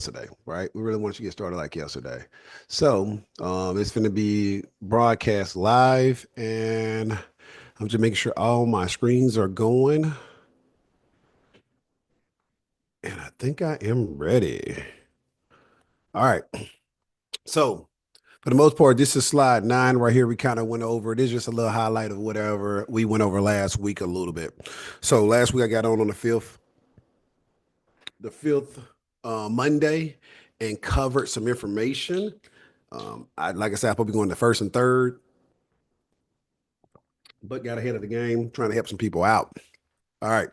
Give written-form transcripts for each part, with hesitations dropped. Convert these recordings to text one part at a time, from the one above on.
yesterday, right? We really want you to get started like yesterday. So it's going to be broadcast live, and I'm just making sure all my screens are going. And I think I am ready. All right. So for the most part, this is slide 9 right here. We kind of went over. This is just a little highlight of whatever we went over last week a little bit. So last week I got on the fifth Monday and covered some information. Like I said, I'll probably going to first and third, but got ahead of the game, trying to help some people out. All right.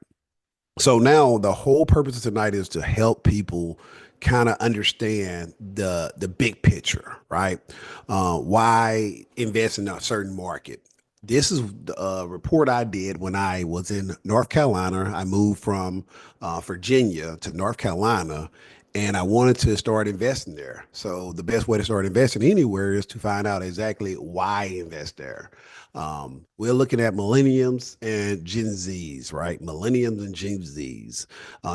So now the whole purpose of tonight is to help people kind of understand the big picture, right? Why invest in a certain market? This is the report I did when I was in North Carolina. I moved from Virginia to North Carolina, and I wanted to start investing there. So the best way to start investing anywhere is to find out exactly why invest there. We're looking at millenniums and Gen Zs, right? Millenniums and Gen Zs.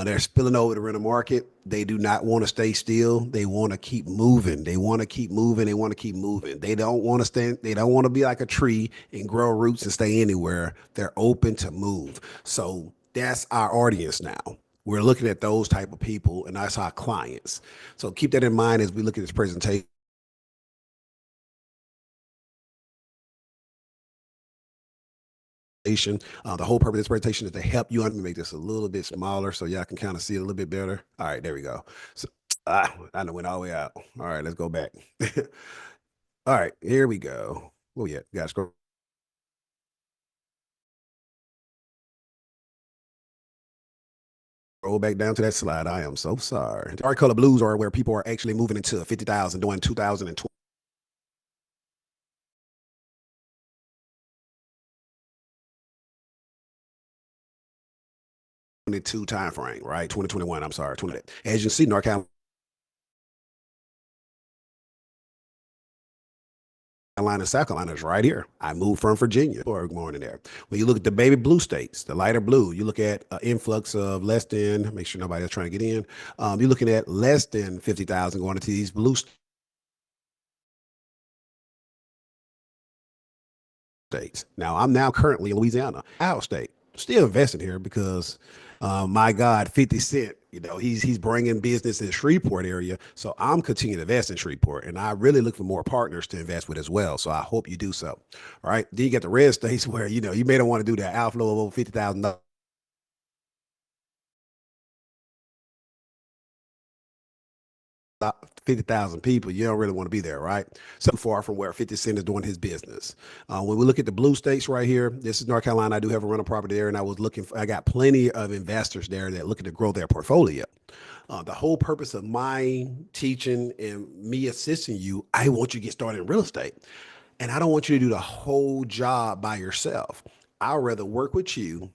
They're spilling over the rental market. They do not want to stay still. They want to keep moving. They want to keep moving. They want to keep moving. They don't want to stand. They don't want to be like a tree and grow roots and stay anywhere. They're open to move. So that's our audience now. We're looking at those type of people, and that's our clients. So keep that in mind as we look at this presentation. The whole purpose of this presentation is to help you. I'm gonna make this a little bit smaller so y'all can kind of see it a little bit better. All right, there we go. So I know went all the way out. All right, let's go back. All right, here we go. Oh yeah, got to scroll back down to that slide. I am so sorry. The dark color blues are where people are actually moving into 50,000 during 2020. 22 time frame, right? 2021. I'm sorry, 20. As you can see, North Carolina, South Carolina is right here. I moved from Virginia or going in there. When you look at the baby blue states, the lighter blue, you look at an influx of less than, make sure nobody's trying to get in. You're looking at less than 50,000 going into these blue states. Now, I'm now currently in Louisiana, out of state. Still investing here because, my God, 50 Cent, he's bringing business in the Shreveport area. So I'm continuing to invest in Shreveport, and I really look for more partners to invest with as well. So I hope you do so. All right. Then you get the red states where, you may not want to do that outflow of over $50,000 50,000 people, you don't really want to be there, right? So far from where 50 Cent is doing his business. When we look at the blue states right here, this is North Carolina. I do have a rental property there, and I got plenty of investors there that looking to grow their portfolio. The whole purpose of my teaching and me assisting you, I want you to get started in real estate. And I don't want you to do the whole job by yourself. I'd rather work with you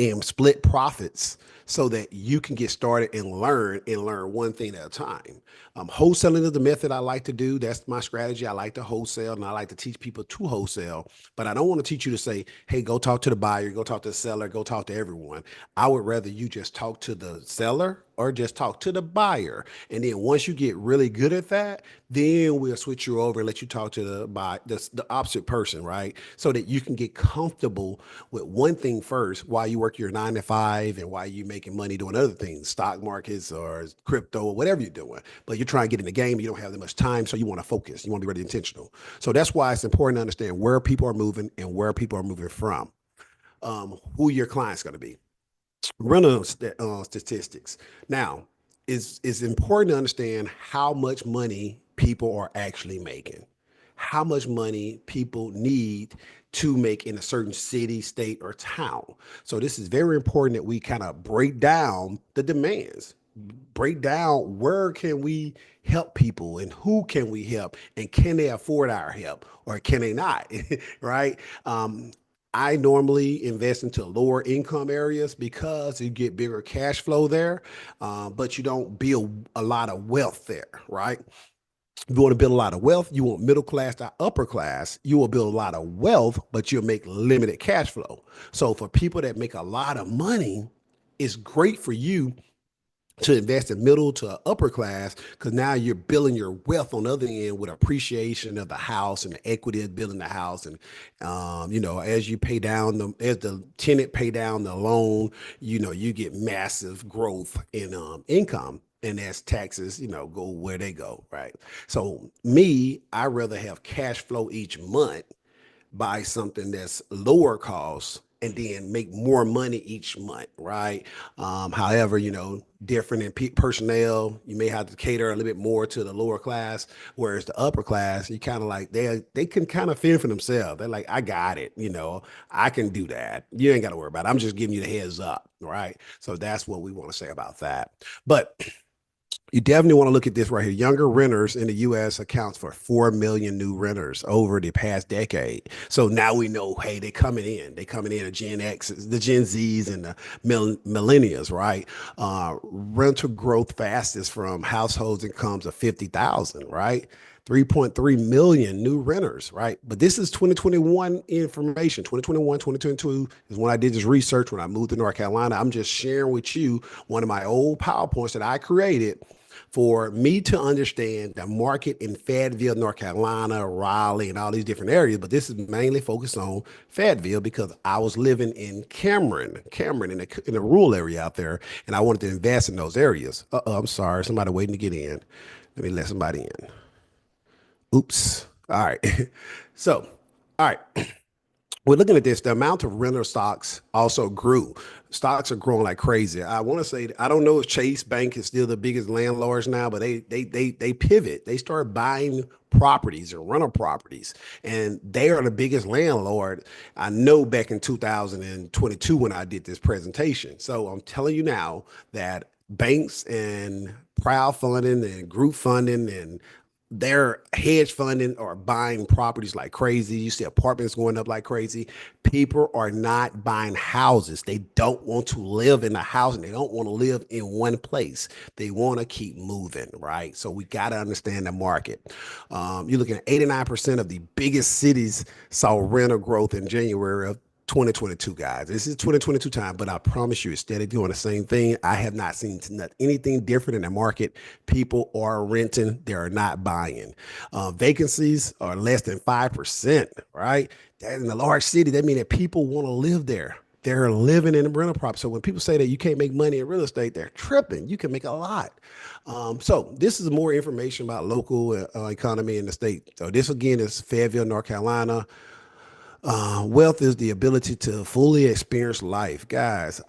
and split profits so that you can get started and learn one thing at a time. Wholesaling is the method I like to do. That's my strategy. I like to wholesale and I like to teach people to wholesale, but I don't want to teach you to say, hey, go talk to the buyer, go talk to the seller, go talk to everyone. I would rather you just talk to the seller or just talk to the buyer. And then once you get really good at that, then we'll switch you over and let you talk to the opposite person, right? So that you can get comfortable with one thing first while you work your 9 to 5 and while you making money doing other things, stock markets or crypto or whatever you're doing. But you're trying to get in the game, you don't have that much time, so you want to focus. You want to be really intentional. So that's why it's important to understand where people are moving and where people are moving from. Who your client's going to be. Rental statistics. Now, it's important to understand how much money people are actually making, how much money people need to make in a certain city, state, or town. So this is very important that we kind of break down the demands, break down where can we help people and who can we help and can they afford our help or can they not, right? I normally invest into lower income areas because you get bigger cash flow there, but you don't build a lot of wealth there, right? If you want to build a lot of wealth, you want middle class to upper class, you will build a lot of wealth, but you'll make limited cash flow. So for people that make a lot of money, it's great for you to invest in middle to upper class, because now you're building your wealth on the other end with appreciation of the house and the equity of building the house. And as you pay down as the tenant pay down the loan, you get massive growth in income. And as taxes, go where they go, right? So me, I rather have cash flow each month, buy something that's lower cost, and then make more money each month, right? However, different in personnel, you may have to cater a little bit more to the lower class, whereas the upper class, you kind of like they can kind of fend for themselves. They're like, I got it, I can do that. You ain't got to worry about it. I'm just giving you the heads up, right? So that's what we want to say about that. But you definitely want to look at this right here. Younger renters in the U.S. accounts for 4 million new renters over the past decade. So now we know, hey, they coming in. They coming in, the Gen X, the Gen Zs, and the millennials, right? Rental growth fastest from households incomes of 50,000, right? 3.3 million new renters, right? But this is 2021 information. 2021, 2022 is when I did this research when I moved to North Carolina. I'm just sharing with you one of my old PowerPoints that I created for me to understand the market in Fayetteville, North Carolina, Raleigh, and all these different areas. But this is mainly focused on Fayetteville because I was living in Cameron in the rural area out there, and I wanted to invest in those areas. I'm sorry, somebody waiting to get in. Let me let somebody in. Oops. All right. So, all right. We're looking at this. The amount of renter stocks also grew. Stocks are growing like crazy. I want to say I don't know if Chase Bank is still the biggest landlords now, but they pivot. They start buying properties or rental properties, and they are the biggest landlord. I know back in 2022 when I did this presentation. So I'm telling you now that banks and crowdfunding and group funding and they're hedge funding or buying properties like crazy. You see apartments going up like crazy. People are not buying houses. They don't want to live in a house and they don't want to live in one place. They want to keep moving, right? So we got to understand the market. You're looking at 89% of the biggest cities saw rental growth in January of 2022, guys. This is 2022 time, but I promise you, instead of doing the same thing, I have not seen anything different in the market. People are renting, they are not buying. Vacancies are less than 5%, right? That in a large city, that means that people want to live there. They're living in a rental property. So when people say that you can't make money in real estate, they're tripping. You can make a lot. So this is more information about local economy in the state. So this again is Fayetteville, North Carolina. Wealth is the ability to fully experience life. Guys,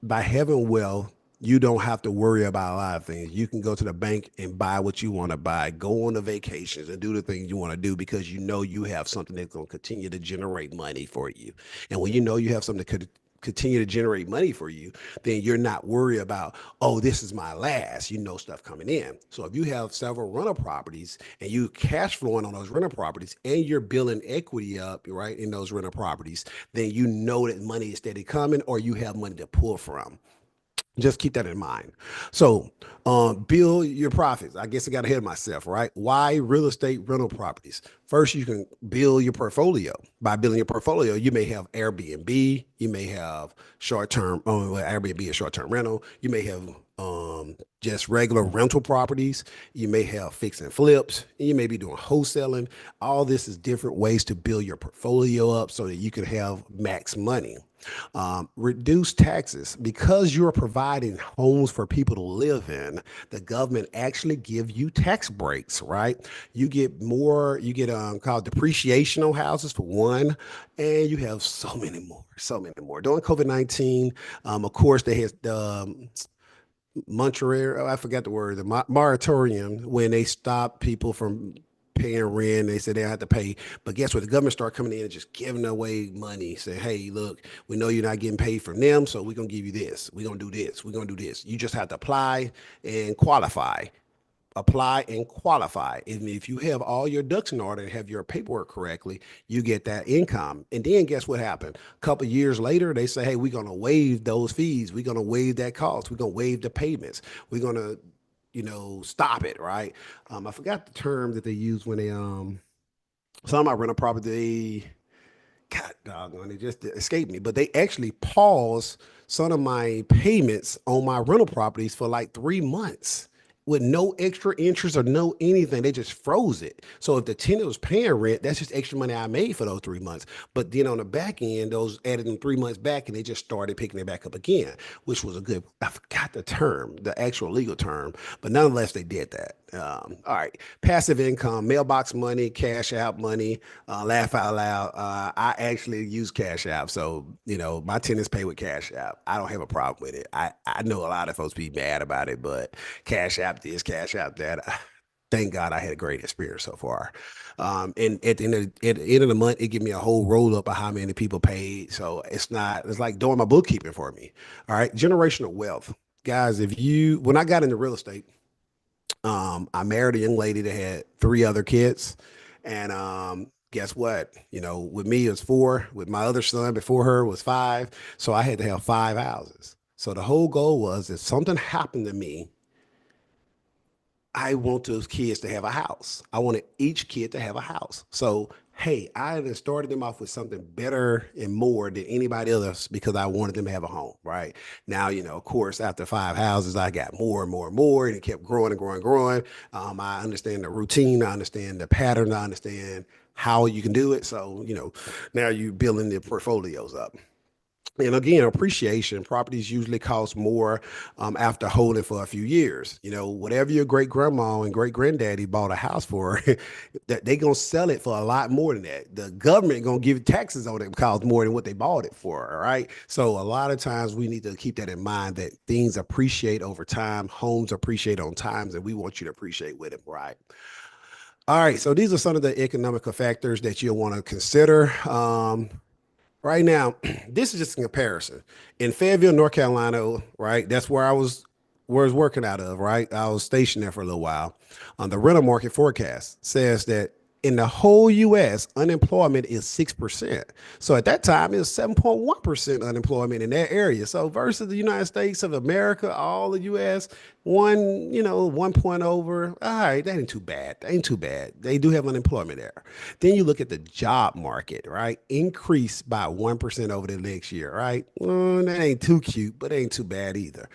by having wealth, you don't have to worry about a lot of things. You can go to the bank and buy what you want to buy, go on the vacations and do the things you want to do because you know you have something that's going to continue to generate money for you. And when you know you have something that could continue to generate money for you, then you're not worried about, oh, this is my last, stuff coming in. So if you have several rental properties and you cash flowing on those rental properties and you're building equity up, right, in those rental properties, then you know that money is steady coming or you have money to pull from. Just keep that in mind. So, build your profits. I guess I got ahead of myself, right? Why real estate rental properties? First, you can build your portfolio. By building your portfolio, you may have Airbnb, you may have short-term, Airbnb is short-term rental. You may have just regular rental properties. You may have fix and flips. And you may be doing wholesaling. All this is different ways to build your portfolio up so that you can have max money. Reduce taxes because you're providing homes for people to live in. The government actually give you tax breaks, right? You get more. You get called depreciation on houses for one, and you have so many more. During COVID-19, of course, they had the Montreal, I forgot the word, the moratorium when they stopped people from paying rent. They said they have to pay. But guess what? The government started coming in and just giving away money. Say, hey, look, we know you're not getting paid from them, so we're going to give you this. We're going to do this. We're going to do this. You just have to apply and qualify. Apply and qualify. And if you have all your ducks in order and have your paperwork correctly, you get that income. And then guess what happened? A couple of years later, they say, hey, we're going to waive those fees. We're going to waive that cost. We're going to waive the payments. We're going to, stop it, right? I forgot the term that they use when they, some of my rental property, God doggone, it just escaped me. But they actually paused some of my payments on my rental properties for like 3 months with no extra interest or no anything. They just froze it. So if the tenant was paying rent, that's just extra money I made for those 3 months. But then on the back end, those added them 3 months back and they just started picking it back up again, which was a good, I forgot the term, the actual legal term, but nonetheless, they did that. All right. Passive income, mailbox money, cash out money, laugh out loud. I actually use Cash App. So, my tenants pay with Cash App. I don't have a problem with it. I know a lot of folks be mad about it, but Cash App this, Cash App that. Thank God I had a great experience so far. And at the end of the month, it give me a whole roll up of how many people paid. So it's like doing my bookkeeping for me. All right. Generational wealth. Guys, when I got into real estate, I married a young lady that had three other kids. And guess what? With me, it was four. With my other son before her was five. So I had to have five houses. So the whole goal was if something happened to me, I want those kids to have a house. I wanted each kid to have a house. So, hey, I had started them off with something better and more than anybody else because I wanted them to have a home, right? Now, of course, after five houses, I got more and more and more, and it kept growing and growing and growing. I understand the routine, I understand the pattern, I understand how you can do it. So, now you're building the portfolios up. And again, appreciation. Properties usually cost more after holding for a few years. Whatever your great grandma and great granddaddy bought a house for, that they gonna sell it for a lot more than that. The government gonna give taxes on it cost more than what they bought it for. All right. So a lot of times we need to keep that in mind that things appreciate over time, homes appreciate on times, and we want you to appreciate with it, right? All right. So these are some of the economical factors that you'll want to consider. Right now, this is just a comparison. In Fayetteville, North Carolina, right? That's where I was working out of, right? I was stationed there for a little while. On the rental market forecast says that in the whole US, unemployment is 6%. So at that time, it was 7.1% unemployment in that area. So versus the United States of America, all the US, 1 point over. All right, that ain't too bad. That ain't too bad. They do have unemployment there. Then you look at the job market, right? Increase by 1% over the next year, right? That ain't too cute, but it ain't too bad either.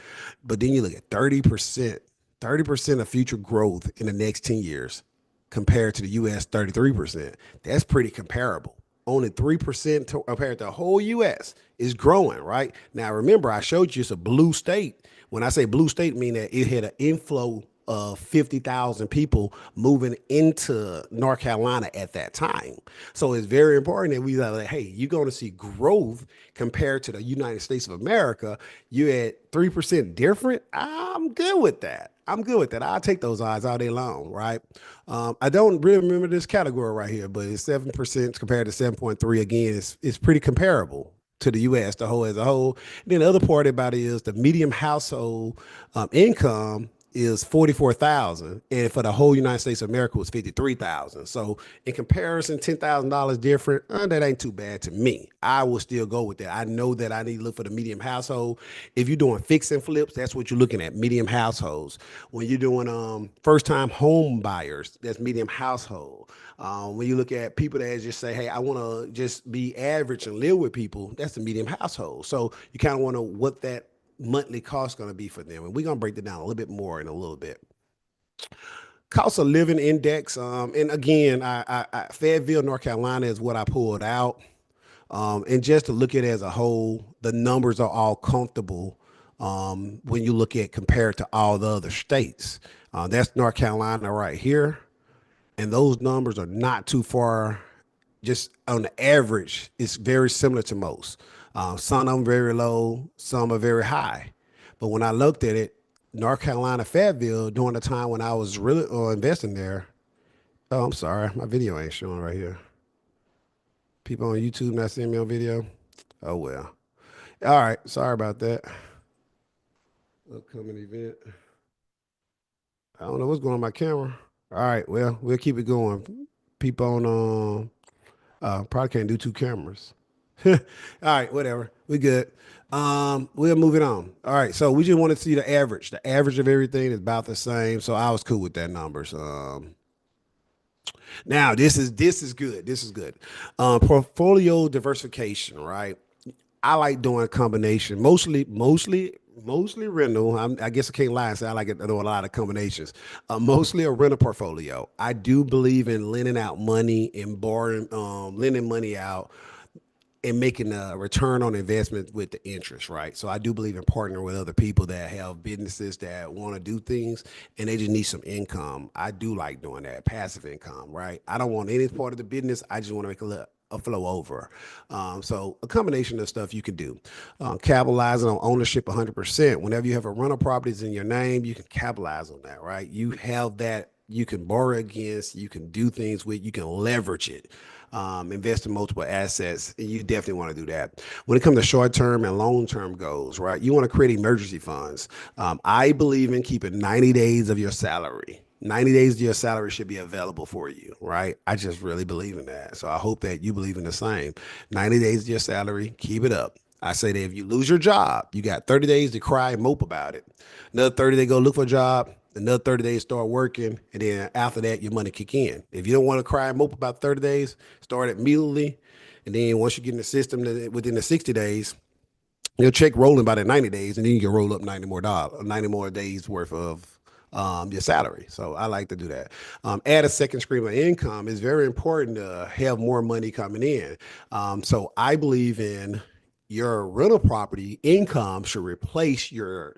But then you look at 30%, 30% of future growth in the next 10 years compared to the US 33%. That's pretty comparable. Only 3% compared to the whole US is growing, right? Now, remember, I showed you it's a blue state. When I say blue state, I mean that it had an inflow of 50,000 people moving into North Carolina at that time. So it's very important that we like, hey, you're going to see growth compared to the United States of America. You at 3% different. I'm good with that. I'm good with that. I'll take those odds all day long, right? I don't really remember this category right here, but it's 7% compared to 7.3. Again, it's pretty comparable to the U.S. the whole as a whole. And then the other part about it is the medium household income is 44,000, and for the whole United States of America was 53,000. So in comparison, $10,000 different. That ain't too bad to me. I will still go with that. I know that I need to look for the medium household. If you're doing fix and flips, that's what you're looking at, medium households. When you're doing first time home buyers, that's medium household. When you look at people that just say, hey, I want to just be average and live with people, that's the medium household. So you kind of want to what that monthly cost going to be for them. And we're going to break that down a little bit more in a little bit. Cost of living index. And again, Fayetteville, North Carolina is what I pulled out. And just to look at it as a whole, the numbers are all comfortable when you look at compared to all the other states. That's North Carolina right here. And those numbers are not too far. Just on the average, it's very similar to most. Some of them very low, some are very high. But when I looked at it, North Carolina, Fayetteville, during the time when I was really investing there. Oh, I'm sorry, my video ain't showing right here. People on YouTube not seeing me on video. Oh well. All right, sorry about that. Upcoming event. I don't know what's going on with my camera. All right, well, we'll keep it going. People on probably can't do two cameras. All right, whatever. We good. We're moving on. All right, so we just want to see the average. The average of everything is about the same. So I was cool with that numbers. Now this is good. This is good. Portfolio diversification, right? I like doing a combination, mostly rental. I guess I can't lie and say I like it. I do a lot of combinations. Mostly a rental portfolio. I do believe in lending out money and borrowing, lending money out and making a return on investment with the interest, right? So I do believe in partnering with other people that have businesses that want to do things and they just need some income. I do like doing that, passive income, right? I don't want any part of the business. I just want to make a flow over. So a combination of stuff you can do. Capitalizing on ownership 100%. Whenever you have a rental properties in your name, you can capitalize on that, right? You have that you can borrow against, you can do things with, you can leverage it, invest in multiple assets, and you definitely want to do that. When it comes to short-term and long-term goals, right? You want to create emergency funds. I believe in keeping 90 days of your salary. 90 days of your salary should be available for you, right? I just really believe in that. So I hope that you believe in the same. 90 days of your salary, keep it up. I say that if you lose your job, you got 30 days to cry and mope about it. Another 30 days go look for a job. Another 30 days start working, and then after that, your money kick in. If you don't want to cry and mope about 30 days, start immediately. And then once you get in the system within the 60 days, your check rolling by the 90 days, and then you can roll up 90 more days worth of your salary. So I like to do that. Add a second stream of income is very important to have more money coming in. So I believe in your rental property income should replace your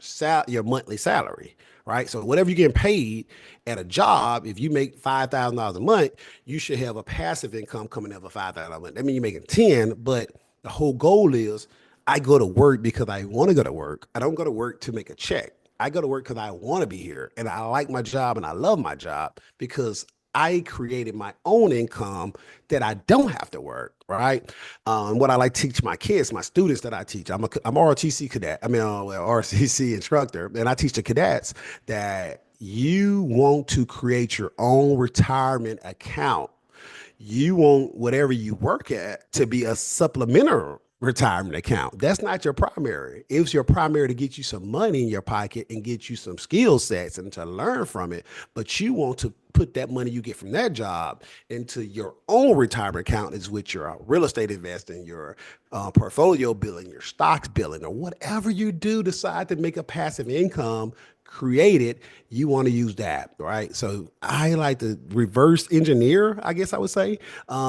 monthly salary, right? So whatever you're getting paid at a job, if you make $5,000 a month, you should have a passive income coming in for $5,000 a month. That means you're making 10, but the whole goal is I go to work because I want to go to work. I don't go to work to make a check. I go to work because I want to be here and I like my job and I love my job because I created my own income that I don't have to work, right? And what I like to teach my kids, my students that I teach, I'm ROTC cadet. I mean, well, RCC instructor, and I teach the cadets that you want to create your own retirement account. You want whatever you work at to be a supplementary retirement account. That's not your primary. It's your primary to get you some money in your pocket and get you some skill sets and to learn from it. But you want to put that money you get from that job into your own retirement account, is with your real estate investing, your portfolio building, your stocks building, or whatever you do decide to make a passive income created, you want to use that, right? So I like to reverse engineer, I guess I would say.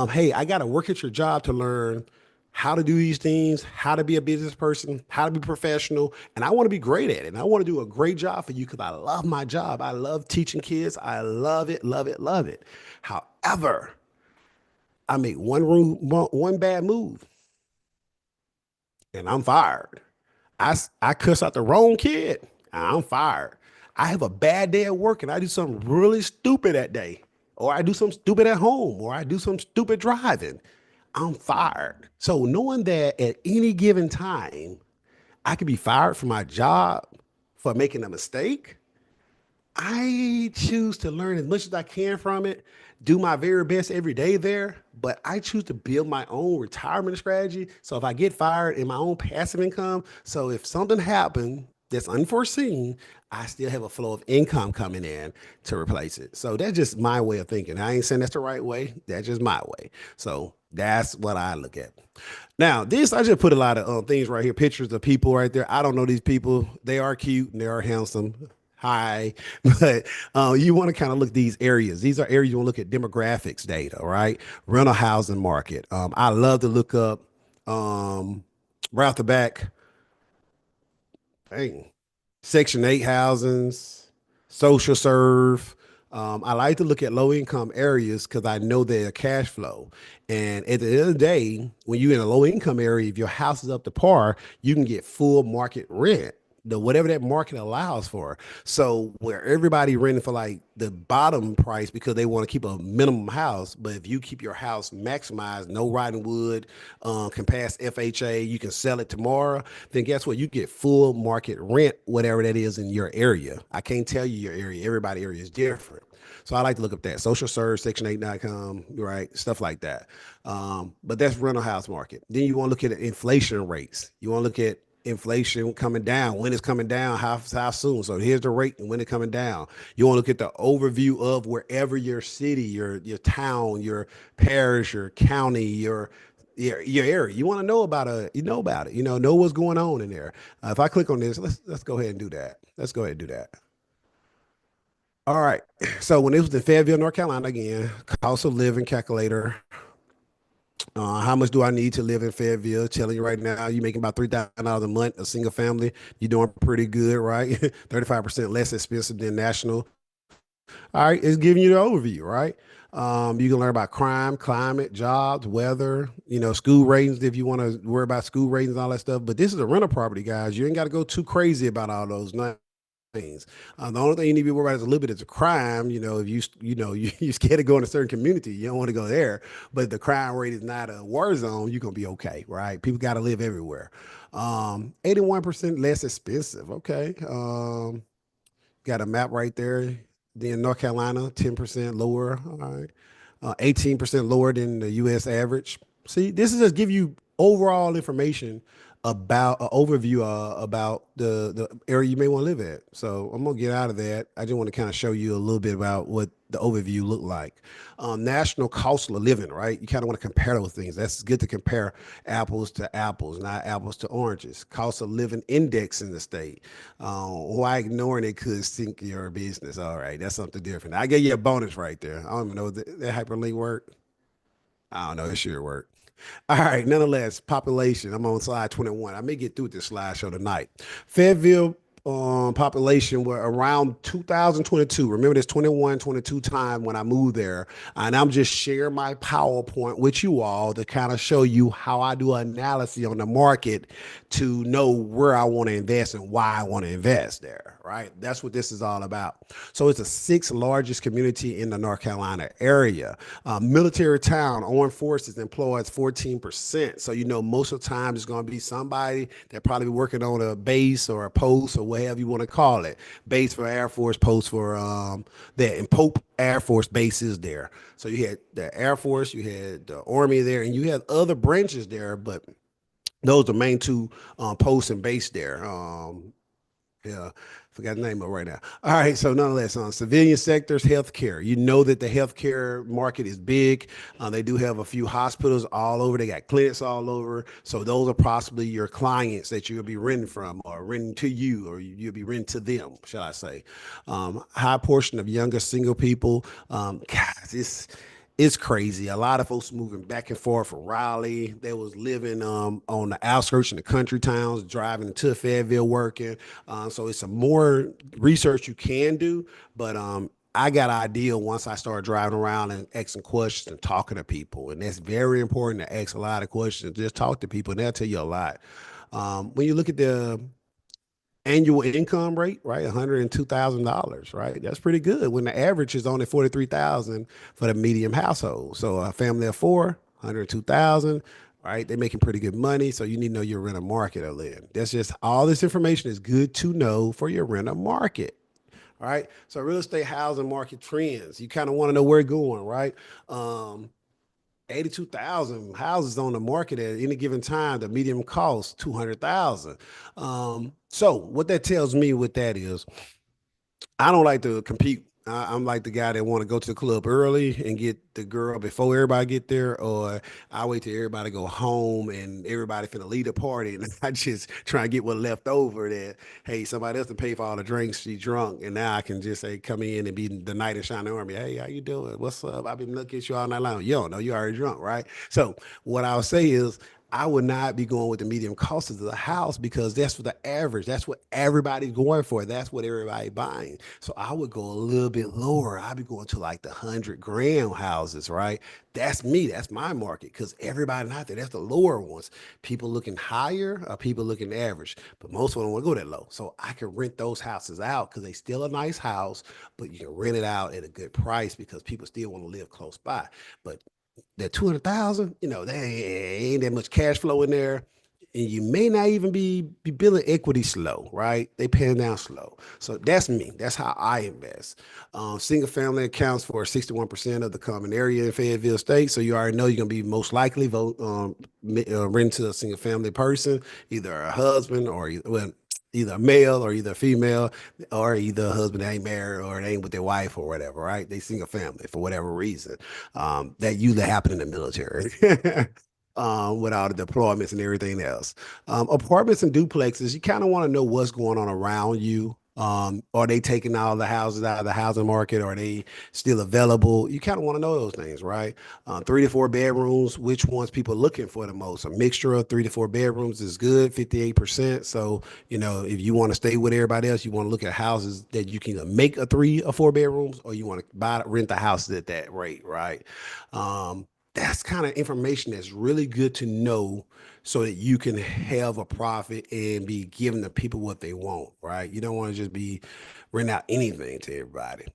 Hey, I got to work at your job to learn how to do these things, how to be a business person, how to be professional, and I want to be great at it. And I want to do a great job for you because I love my job. I love teaching kids. I love it, love it, love it. However, I make one bad move, and I'm fired. I cuss out the wrong kid. I'm fired. I have a bad day at work and I do something really stupid that day, or I do something stupid at home, or I do some stupid driving. I'm fired. So knowing that at any given time, I could be fired from my job for making a mistake, I choose to learn as much as I can from it, do my very best every day there, but I choose to build my own retirement strategy. So if I get fired in my own passive income, so if something happened that's unforeseen, I still have a flow of income coming in to replace it. So that's just my way of thinking. I ain't saying that's the right way. That's just my way. So that's what I look at. Now, this I just put a lot of things right here, pictures of people right there. I don't know these people. They are cute and they are handsome. Hi, but you want to kind of look at these areas. These are areas you want to look at demographics data, right? Rental housing market. I love to look up right off the back. Dang, Section 8 housings, social serve. I like to look at low income areas because I know their cash flow. And at the end of the day, when you're in a low income area, if your house is up to par, you can get full market rent, the whatever that market allows for. So where everybody renting for like the bottom price because they want to keep a minimum house, but if you keep your house maximized, no rotting wood, can pass FHA, you can sell it tomorrow, then guess what? You get full market rent, whatever that is in your area. I can't tell you your area. Everybody area is different. So I like to look up that social serve, section8.com, right? Stuff like that. But that's rental house market. Then you want to look at inflation rates. You want to look at inflation coming down, when it's coming down, how soon. So here's the rate and when it's coming down. You want to look at the overview of wherever your city, your town, your parish, your county, your area. You want to know about it. Know what's going on in there. If I click on this, let's go ahead and do that. Let's go ahead and do that. All right. So when it was in Fayetteville, North Carolina, again, cost of living calculator. How much do I need to live in Fayetteville? Telling you right now, you're making about $3,000 a month, a single family. You're doing pretty good, right? 35% less expensive than national. All right, it's giving you the overview, right? You can learn about crime, climate, jobs, weather, school ratings if you want to worry about school ratings and all that stuff. But this is a rental property, guys. You ain't got to go too crazy about all those things. The only thing you need to be worried about is a little bit is a crime. If you're scared to go in a certain community, you don't want to go there. But the crime rate is not a war zone, you're gonna be okay, right? People got to live everywhere. 81% less expensive. Okay. Got a map right there. Then North Carolina, 10% lower. All right. 18% lower than the US average. See, this is just give you overall information about an overview about the area you may want to live at. So I'm gonna get out of that. I just want to kind of show you a little bit about what the overview look like. National cost of living, right? You kind of want to compare those things. That's good to compare apples to apples, not apples to oranges. Cost of living index in the state. Why ignoring it could sink your business. All right, that's something different. I gave you a bonus right there. I don't even know that hyperlink work. I don't know. It should work. All right. Nonetheless, population. I'm on slide 21. I may get through this slideshow tonight. Fayetteville population were around 2022. Remember this 21, 22 time when I moved there. And I'm just sharing my PowerPoint with you all to kind of show you how I do analysis on the market to know where I want to invest and why I want to invest there, right? That's what this is all about. So it's the sixth largest community in the North Carolina area. Military town, armed forces employs 14%. So, most of the time it's going to be somebody that probably working on a base or a post or whatever you want to call it. Base for Air Force, post for that. And Pope Air Force base is there. So you had the Air Force, you had the Army there, and you had other branches there, but those are the main two posts and base there. Yeah, forgot the name of it right now. All right, so nonetheless, on civilian sectors, healthcare. You know that the healthcare market is big. They do have a few hospitals all over. They got clinics all over. So those are possibly your clients that you'll be renting from, or renting to you, or you'll be renting to them, shall I say? High portion of younger single people. Guys, it's crazy. A lot of folks moving back and forth from Raleigh. They was living on the outskirts in the country towns, driving to Fayetteville, working. So it's some more research you can do, but I got an idea once I started driving around and asking questions and talking to people, and that's very important to ask a lot of questions. Just talk to people, and they'll tell you a lot. When you look at the annual income rate, right? $102,000, right? That's pretty good when the average is only 43,000 for the medium household. So a family of four, 102,000, right? They're making pretty good money. So you need to know your renter market are in. That's just all this information is good to know for your renter market. All right. So real estate housing market trends. You kind of want to know where it's going, right? 82,000 houses on the market at any given time. The medium cost 200,000. So what that tells me with that is I don't like to compete. I'm like the guy that want to go to the club early and get the girl before everybody get there, or I wait till everybody go home and everybody finna leave the party, and I just try and get what left over. That hey, somebody else to pay for all the drinks. She drunk, and now I can just say come in and be the knight in shining armor. Hey, how you doing? What's up? I've been looking at you all night long. You don't know you already drunk, right? So what I'll say is I would not be going with the medium cost of the house because that's for the average. That's what everybody's going for. That's what everybody buying. So I would go a little bit lower. I'd be going to like the 100 grand houses, right? That's me. That's my market because everybody out there, that's the lower ones. People looking higher or people looking average, but most of them want to go that low. So I can rent those houses out because they still a nice house, but you can rent it out at a good price because people still want to live close by. But that 200,000, there ain't that much cash flow in there. and you may not even be building equity slow, right? They paying down slow. So that's me. That's how I invest. Single family accounts for 61% of the common area in Fayetteville State. So you already know you're gonna be most likely vote rent to a single family person, either a husband or well, either a male or either a female, or either a husband that ain't married or they ain't with their wife or whatever, right? They single family for whatever reason. That usually happen in the military. With all the deployments and everything else. Apartments and duplexes, you kind of want to know what's going on around you. Are they taking all the houses out of the housing market? Are they still available? You kind of want to know those things, right? 3 to 4 bedrooms, which ones people looking for the most? A mixture of 3 to 4 bedrooms is good, 58%. So, if you want to stay with everybody else, you want to look at houses that you can either make a 3 or 4 bedrooms, or you want to rent the houses at that rate, right? That's kind of information that's really good to know so that you can have a profit and be giving the people what they want, right? You don't want to just be renting out anything to everybody.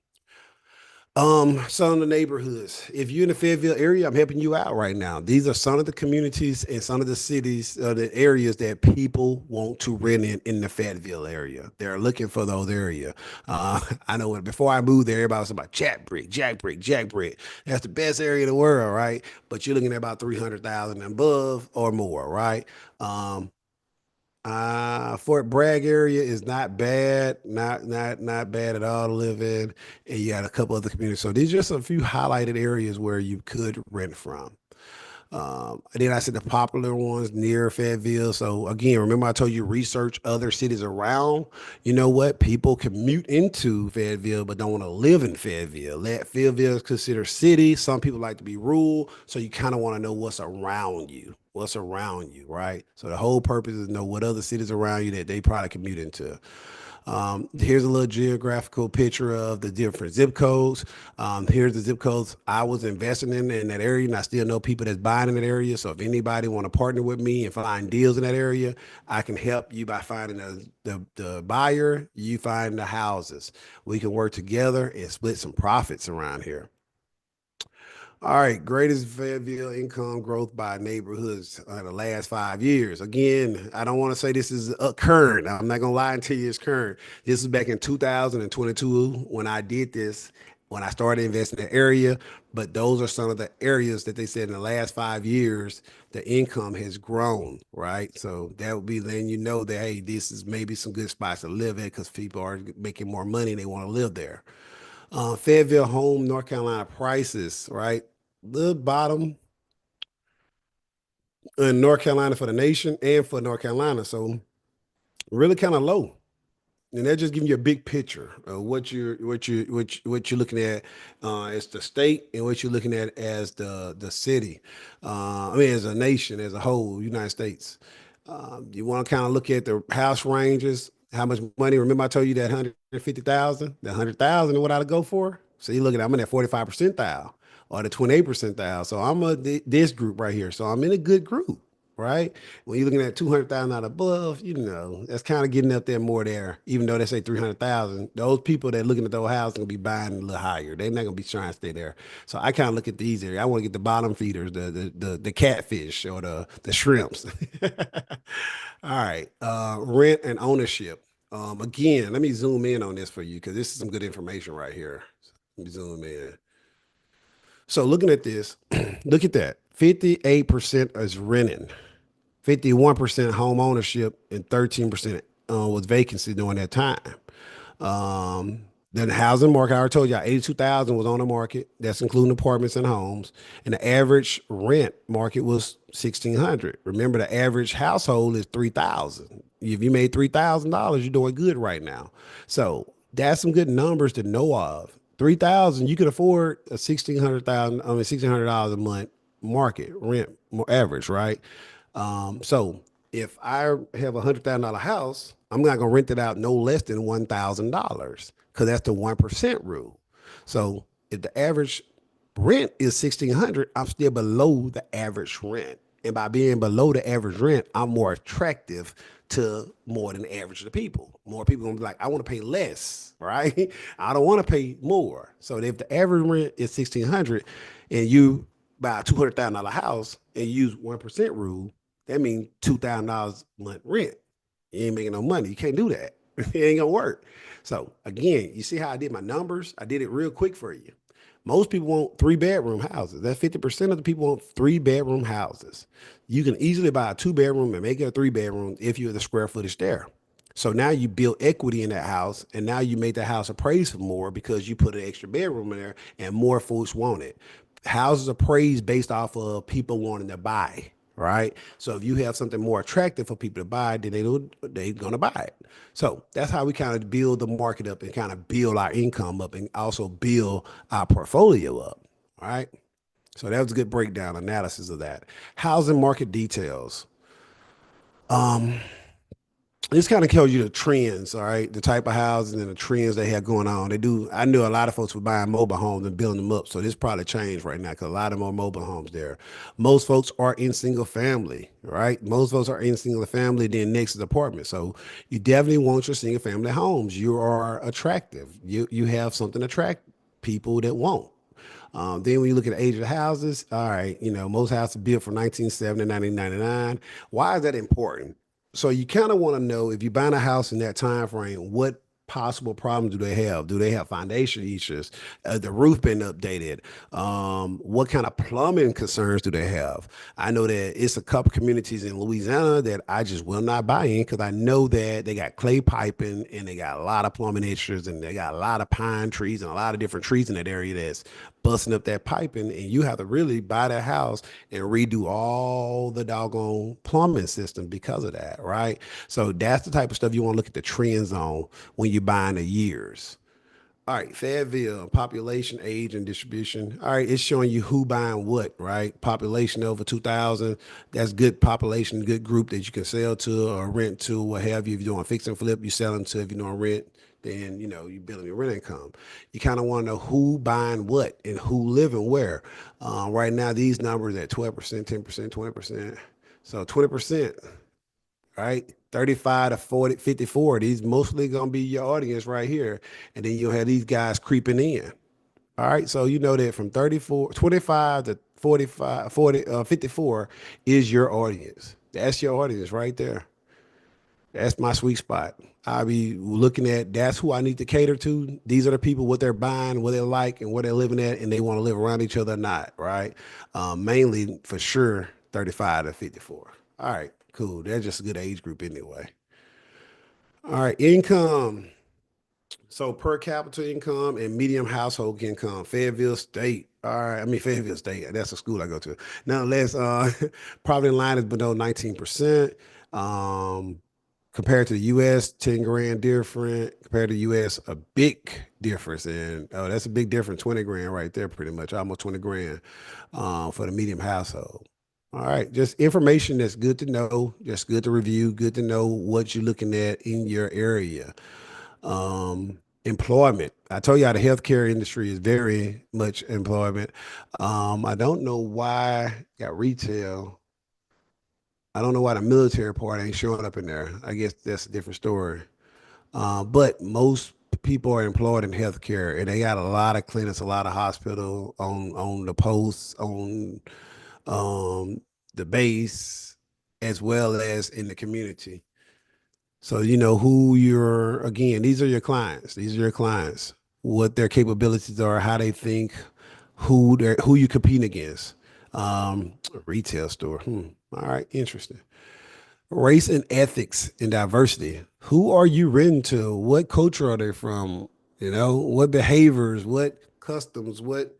Some of the neighborhoods. If you're in the Fayetteville area, I'm helping you out right now. These are some of the communities and some of the cities, the areas that people want to rent in the Fayetteville area. They're looking for those areas. I know before I moved there, everybody was about Jack Brick, Jack Brick, Jack Brick. That's the best area in the world, right? But you're looking at about 300,000 and above or more, right? Um, Fort Bragg area is not bad, not bad at all to live in, and you got a couple other communities. So these are just a few highlighted areas where you could rent from. And then I said the popular ones near Fayetteville. So again, remember I told you research other cities around. You know what? People commute into Fayetteville but don't want to live in Fayettille. Fayetteville is considered city. Some people like to be rural, so you kind of want to know what's around you. What's around you, right? So the whole purpose is to know what other cities around you that they probably commute into. Here's a little geographical picture of the different zip codes. Here's the zip codes I was investing in that area, and I still know people that's buying in that area. So if anybody want to partner with me and find deals in that area, I can help you by finding the buyer, you find the houses. We can work together and split some profits around here. All right, greatest Fayetteville income growth by neighborhoods in the last 5 years. Again, I don't want to say this is current. I'm not gonna lie and tell you it's current. This is back in 2022 when I did this, when I started investing in the area. But those are some of the areas that they said in the last 5 years the income has grown, right? So that would be letting you know that hey, this is maybe some good spots to live at because people are making more money and they want to live there. Fayetteville home, North Carolina prices, right? The bottom in North Carolina for the nation and for North Carolina. So really kind of low. And they're just giving you a big picture of what you're looking at as the state and what you're looking at as the city. I mean, as a nation, as a whole, United States. You want to kind of look at the house ranges, how much money. Remember, I told you that 150,000, the 100,000 is what I'd go for. So you look at, I'm in that 45 percentile or the 28 percentile. So I'm this group right here. So I'm in a good group, right? When you're looking at 200,000 out above, that's kind of getting up there more there. Even though they say 300,000, those people that looking at those houses gonna be buying a little higher. They're not gonna be trying to stay there. So I kind of look at these areas. I want to get the bottom feeders, the catfish or the shrimps. All right, rent and ownership. Again, let me zoom in on this for you because this is some good information right here. Let me zoom in. So looking at this, look at that. 58% is renting. 51% home ownership and 13% was vacancy during that time. Um, then the housing market, I already told y'all, 82,000 was on the market. That's including apartments and homes. And the average rent market was 1,600. Remember, the average household is 3,000. If you made $3,000, you're doing good right now. So that's some good numbers to know of. 3,000, you could afford a 1,600,000, I mean, $1,600 a month market rent average, right? So if I have $100,000 house, I'm not gonna rent it out no less than $1,000 because that's the 1% rule. So if the average rent is 1,600, I'm still below the average rent. And by being below the average rent, I'm more attractive to more than the average of the people. More people gonna be like, I want to pay less, right? I don't want to pay more. So if the average rent is 1,600 and you buy a $200,000 house and use 1% rule, That means $2,000 a month rent. You ain't making no money. You can't do that. It ain't gonna work. So again, you see how I did my numbers? I did it real quick for you. Most people want 3 bedroom houses. That 50% of the people want 3 bedroom houses. You can easily buy a 2 bedroom and make it a 3 bedroom if you're the square footage there. So now you build equity in that house, and now you make that house appraised for more because you put an extra bedroom in there, and more folks want it. Houses appraised based off of people wanting to buy, right? So if you have something more attractive for people to buy, then they're gonna buy it. So that's how we kind of build the market up and kind of build our income up and also build our portfolio up. All right. So that was a good breakdown analysis of that. Housing market details. This kind of tells you the trends, all right, the type of houses and the trends they have going on. They do. I knew a lot of folks were buying mobile homes and building them up, so this probably changed right now because a lot of more mobile homes there. Most folks are in single family, right? Most folks are in single family. Then next is apartment. So you definitely want your single family homes. You are attractive. You have something to attract people that want. Then when you look at the age of the houses, all right, most houses built from 1970 to 1999. Why is that important? So you kind of want to know if you're buying a house in that time frame, what possible problems do they have? Do they have foundation issues? The roof been updated? What kind of plumbing concerns do they have? I know that it's a couple communities in Louisiana that I just will not buy in because I know that they got clay piping and they got a lot of plumbing issues and they got a lot of pine trees and a lot of different trees in that area that's busting up that piping, and you have to really buy that house and redo all the doggone plumbing system because of that, right? So that's the type of stuff you want to look at the trends on when you're buying the years. All right, Fayetteville, population, age, and distribution. All right, it's showing you who buying what, right? Population over 2,000. That's good population, good group that you can sell to or rent to, what have you. If you're doing fix and flip, you selling to. If you're doing rent, then you're building your rent income. You kind of want to know who buying what and who living where. Right now, these numbers at 12%, 10%, 20%. So 20%, right? 35 to 40, 54. These mostly going to be your audience right here. And then you'll have these guys creeping in. All right. So you know that from 34, 25 to 45, 40, 54 is your audience. That's your audience right there. That's my sweet spot. I'll be looking at that's who I need to cater to. These are the people, what they're buying, what they like, and where they're living at, and they want to live around each other or not, right? Mainly for sure, 35 to 54. All right, cool. That's just a good age group anyway. All right, income. So per capita income and medium household income, Fayetteville State. All right, I mean Fayetteville State. That's a school I go to. Nonetheless, poverty line is below 19%. Um, compared to the U.S., 10 grand different. Compared to the U.S., a big difference. And oh, that's a big difference. 20 grand right there, pretty much, almost 20 grand for the medium household. All right, just information that's good to know, just good to review, good to know what you're looking at in your area. Employment. I told you how the healthcare industry is very much employment. I don't know why got retail. I don't know why the military part ain't showing up in there. I guess that's a different story. But most people are employed in healthcare, and they got a lot of clinics, a lot of hospital on the posts, on um, the base, as well as in the community. So you know who you're again, these are your clients. These are your clients. What their capabilities are, how they think, who you compete against. A retail store. All right, interesting. Race and ethics and diversity. Who are you written to? What culture are they from? What behaviors, what customs, what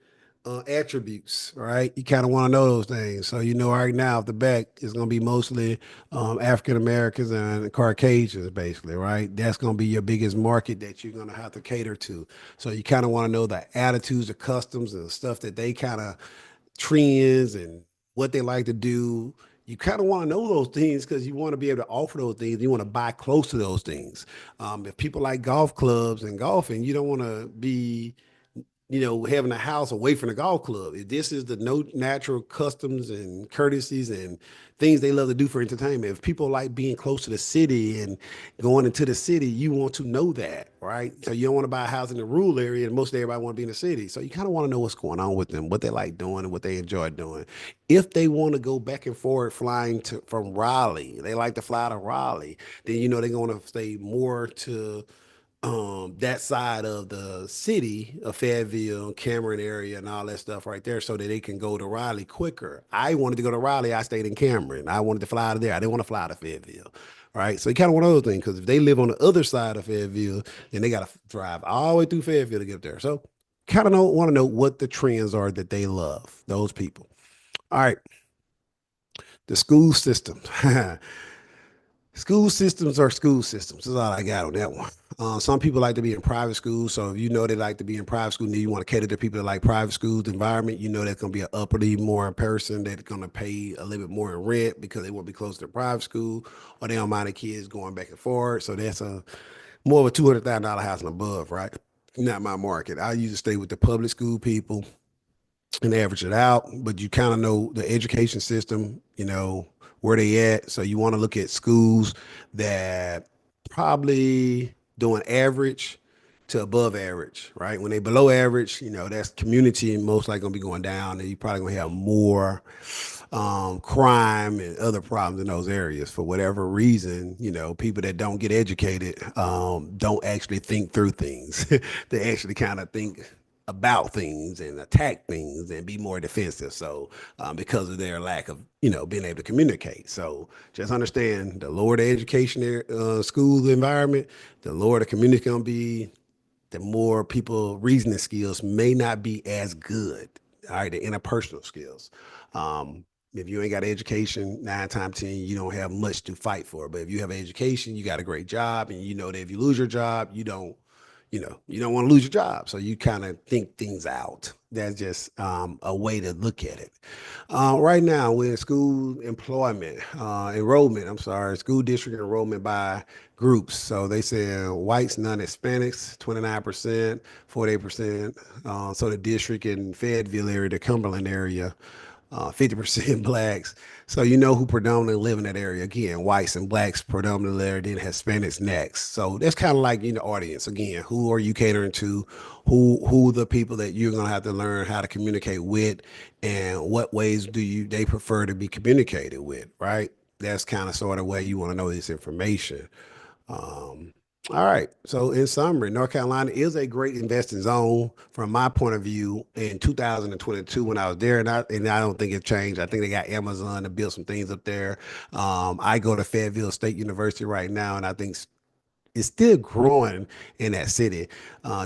attributes, right? You kind of want to know those things. So, right now, off the back is going to be mostly African Americans and Caucasians, basically, right? That's going to be your biggest market that you're going to have to cater to. So, you kind of want to know the attitudes, the customs, and stuff that they kind of trends and what they like to do. You kind of want to know those things because you want to be able to offer those things. You want to buy close to those things. If people like golf clubs and golfing, you don't want to be having a house away from the golf club. If this is the no natural customs and courtesies and things they love to do for entertainment. If people like being close to the city and going into the city, you want to know that, right? So you don't want to buy a house in the rural area, and most everybody want to be in the city. So you kind of want to know what's going on with them, what they like doing, and what they enjoy doing. If they want to go back and forth flying to from Raleigh, they like to fly to Raleigh, then they're going to stay more to that side of the city of Fayetteville, Cameron area, and all that stuff right there, so that they can go to Raleigh quicker. I wanted to go to Raleigh, I stayed in Cameron. I wanted to fly out of there. I didn't want to fly to Fayetteville. Right. So you kind of want those things because if they live on the other side of Fayetteville, then they got to drive all the way through Fayetteville to get up there. So kind of want to know what the trends are that they love, those people. All right. The school system. School systems are school systems. That's all I got on that one. Some people like to be in private schools. So if they like to be in private school, then you want to cater to people that like private schools environment. That's going to be an uppity more person that's going to pay a little bit more in rent because they want to be close to the private school, or they don't mind the kids going back and forth. So that's a more of a $200,000 house and above, right? Not my market. I usually stay with the public school people and average it out, but you kind of know the education system, where they at. So you want to look at schools that probably doing average to above average, right? When they below average, that's community and most likely gonna be going down, and you probably gonna have more crime and other problems in those areas for whatever reason. People that don't get educated don't actually think through things. They actually kind of think about things and attack things and be more defensive. So because of their lack of being able to communicate. So just understand the lower the education school environment, the lower the community gonna be, the more people reasoning skills may not be as good. All right, the interpersonal skills. If you ain't got education, 9 times 10, you don't have much to fight for. But if you have education, you got a great job, and you know that if you lose your job, you don't want to lose your job. So you kind of think things out. That's just a way to look at it. Right now, we're in school enrollment. I'm sorry, school district enrollment by groups. So they say whites, non-Hispanics, 29%, 48%. So the district in Fayetteville area, the Cumberland area, 50% blacks. So you know who predominantly live in that area. Again, whites and blacks predominantly there, then Hispanics next. So that's kind of like, audience. Again, who are you catering to? Who the people that you're gonna have to learn how to communicate with, and what ways they prefer to be communicated with, right? That's kind of sort of way you want to know this information. Um, all right. So in summary, North Carolina is a great investing zone from my point of view in 2022 when I was there, and I don't think it changed. I think they got Amazon to build some things up there. I go to Fayetteville State University right now, and I think it's still growing in that city.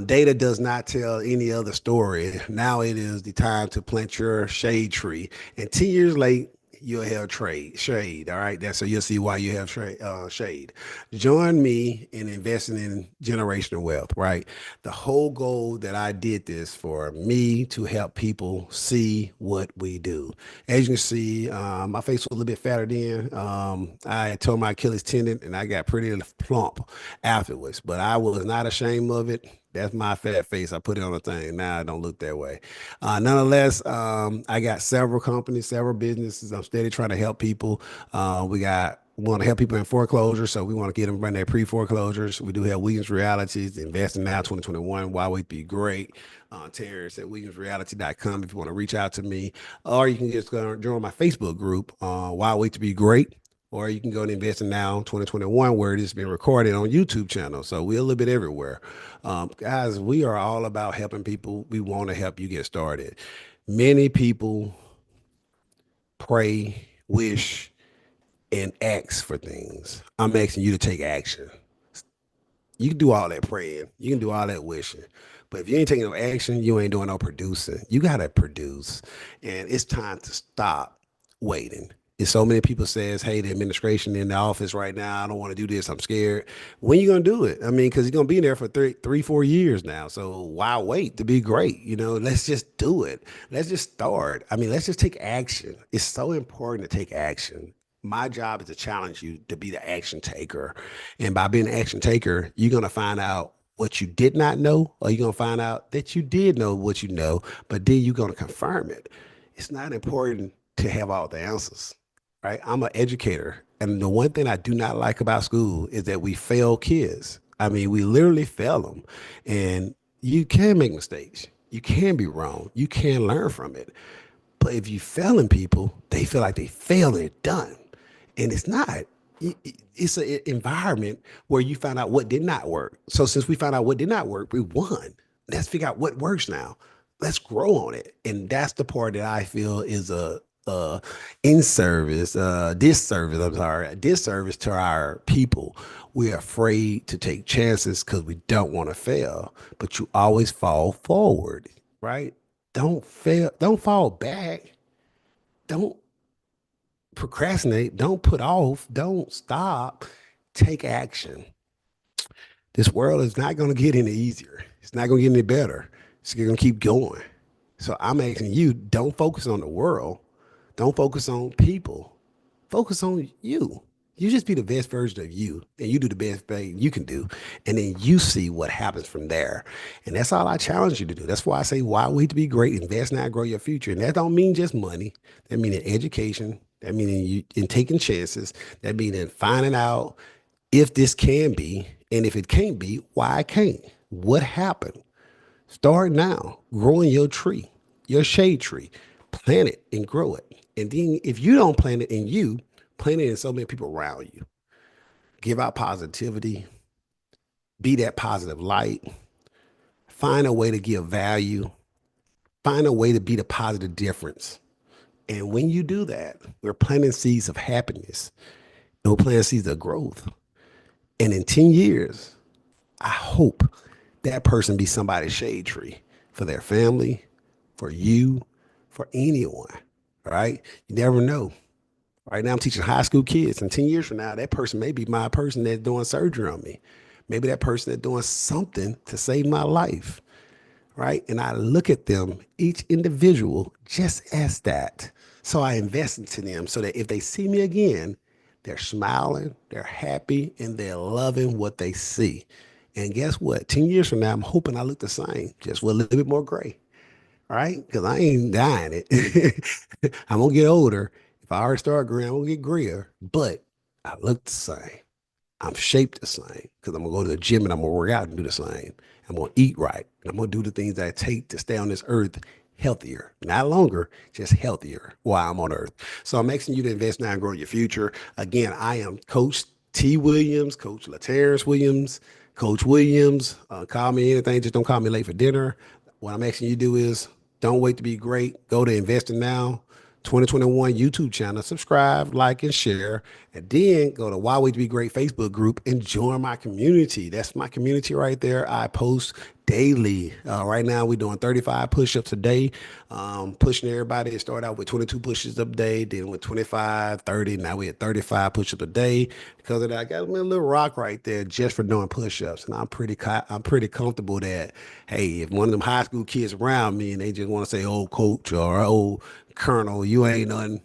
Data does not tell any other story. Now it is the time to plant your shade tree. And 10 years late, you'll have shade. All right. So you'll see why you have shade. Join me in investing in generational wealth, right? The whole goal that I did this for me to help people see what we do. As you can see, my face was a little bit fatter then. I tore my Achilles tendon and I got pretty plump afterwards, but I was not ashamed of it. That's my fat face. I put it on a thing. Now I don't look that way. Nonetheless, I got several companies, several businesses. I'm steady trying to help people. We want to help people in foreclosure, so we want to get them run their pre-foreclosures. We do have Williams Realities, Investing Now 2021, Why Wait Be Great. Terrence at WilliamsReality.com if you want to reach out to me, or you can just go join my Facebook group, Why Wait to Be Great. Or you can go to Investing Now 2021, where it is being recorded on YouTube channel. So we're a little bit everywhere. Guys, we are all about helping people. We want to help you get started. Many people pray, wish, and ask for things. I'm asking you to take action. You can do all that praying. You can do all that wishing. But if you ain't taking no action, you ain't doing no producing. You got to produce. And it's time to stop waiting. It's so many people says, hey, the administration in the office right now, I don't want to do this. I'm scared. When you going to do it? I mean, because you're going to be there for 4 years now. So why wait to be great? Let's just do it. Let's just start. I mean, let's just take action. It's so important to take action. My job is to challenge you to be the action taker. And by being an action taker, you're going to find out what you did not know, or you're gonna find out that you did know what you know, but then you're gonna confirm it. It's not important to have all the answers, right? I'm an educator, and the one thing I do not like about school is that we fail kids. I mean, we literally fail them, and you can make mistakes. You can be wrong. You can learn from it. But if you failing people, they feel like they failed and done, and it's not. It's an environment where you find out what did not work. So since we found out what did not work, we won. Let's figure out what works now. Let's grow on it, and that's the part that I feel is a in service, disservice. I'm sorry, a disservice to our people. We're afraid to take chances because we don't want to fail. But you always fall forward, right? Don't fail. Don't fall back. Don't procrastinate. Don't put off. Don't stop. Take action. This world is not going to get any easier. It's not going to get any better. It's going to keep going. So I'm asking you, don't focus on the world. Don't focus on people. Focus on you. You just be the best version of you, and you do the best thing you can do, and then you see what happens from there. And that's all I challenge you to do. That's why I say, why wait to be great? Invest now, grow your future. And that don't mean just money. That means in education. That means in taking chances. That means in finding out if this can be, and if it can't be, why it can't. What happened? Start now, growing your tree, your shade tree. Plant it and grow it. And then if you don't plant it in you, plant it in so many people around you. Give out positivity, be that positive light, find a way to give value, find a way to be the positive difference. And when you do that, we're planting seeds of happiness and we're planting seeds of growth. And in 10 years, I hope that person be somebody's shade tree for their family, for you, for anyone. Right? You never know. Right now, I'm teaching high school kids, and 10 years from now, that person may be my person that's doing surgery on me. Maybe that person that's doing something to save my life. Right? And I look at them, each individual, just as that. So I invest into them so that if they see me again, they're smiling, they're happy, and they're loving what they see. And guess what? 10 years from now, I'm hoping I look the same, just with a little bit more gray. Right? Because I ain't dying it. I'm going to get older. If I already start graying, I'm going to get grayer, but I look the same. I'm shaped the same because I'm gonna go to the gym and I'm gonna work out and do the same. I'm gonna eat right. And I'm gonna do the things that I take to stay on this earth healthier, not longer, just healthier while I'm on earth. So I'm asking you to invest now and grow your future. Again, I am Coach T. Williams, Coach LaTerrence Williams, Coach Williams. Call me anything, just don't call me late for dinner. What I'm asking you to do is don't wait to be great. Go to Investing Now 2021 YouTube channel, subscribe, like, and share. And then go to Why Wait to Be Great Facebook group and join my community. That's my community right there. I post daily. Right now, we're doing 35 push-ups a day, pushing everybody. It started out with 22 push-ups a day, then with 25, 30. Now we at 35 push-ups a day. Because of that, I got a little rock right there just for doing push-ups. And I'm pretty comfortable that, hey, if one of them high school kids around me and they just want to say, "Oh, coach," or "Oh, colonel, you ain't nothing."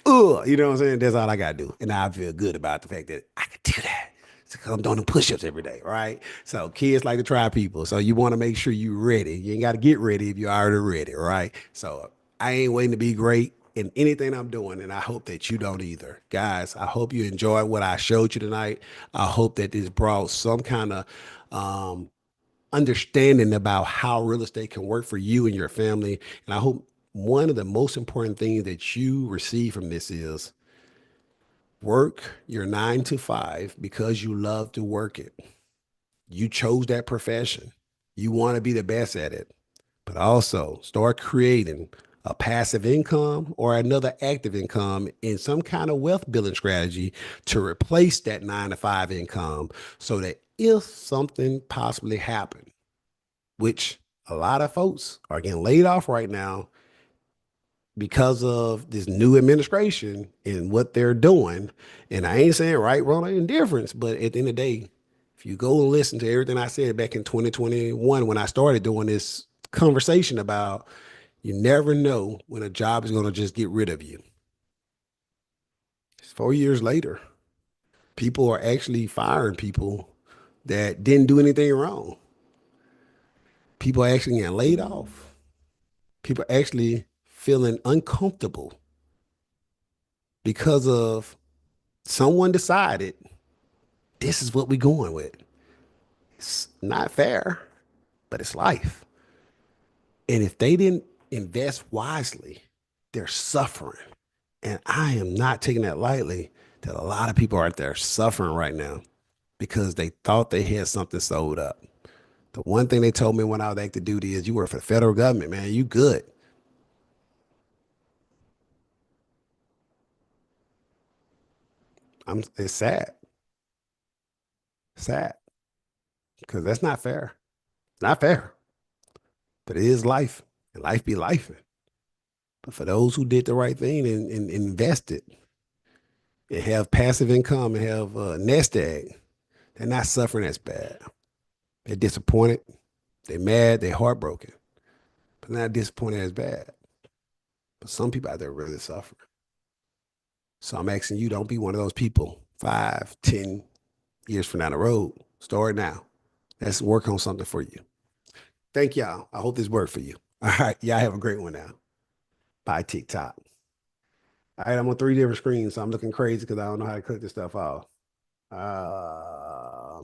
You know what I'm saying? That's all I gotta do. And I feel good about the fact that I can do that. It's because I'm doing the push-ups every day, right? So kids like to try people. So you want to make sure you're ready. You ain't got to get ready if you're already ready, right? So I ain't waiting to be great in anything I'm doing, and I hope that you don't either. Guys, I hope you enjoyed what I showed you tonight. I hope that this brought some kind of understanding about how real estate can work for you and your family. And I hope one of the most important things that you receive from this is work your 9 to 5 because you love to work it. You chose that profession. You want to be the best at it, but also start creating a passive income or another active income in some kind of wealth building strategy to replace that 9 to 5 income so that if something possibly happened, which a lot of folks are getting laid off right now because of this new administration and what they're doing. And I ain't saying right, wrong, or indifference, but at the end of the day, if you go and listen to everything I said back in 2021 when I started doing this conversation about you never know when a job is going to just get rid of you. It's 4 years later. People are actually firing people that didn't do anything wrong. People actually getting laid off. People actually feeling uncomfortable because of someone decided this is what we're going with. It's not fair, but it's life. And if they didn't invest wisely, they're suffering. And I am not taking that lightly that a lot of people out there suffering right now because they thought they had something sold up. The one thing they told me when I was active duty is you work for the federal government, man. You good. It's sad. Sad. Because that's not fair. It's not fair. But it is life. And life be life. But for those who did the right thing and invested and have passive income and have a nest egg, they're not suffering as bad. They're disappointed. They're mad. They're heartbroken. But not disappointed as bad. But some people out there really suffer. So I'm asking you, don't be one of those people 5, 10 years from down the road. Start now. Let's work on something for you. Thank y'all. I hope this worked for you. All right. Y'all have a great one now. Bye, TikTok. All right. I'm on 3 different screens, so I'm looking crazy because I don't know how to click this stuff off. Uh,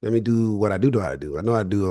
let me do what I do know how to do. I know how to do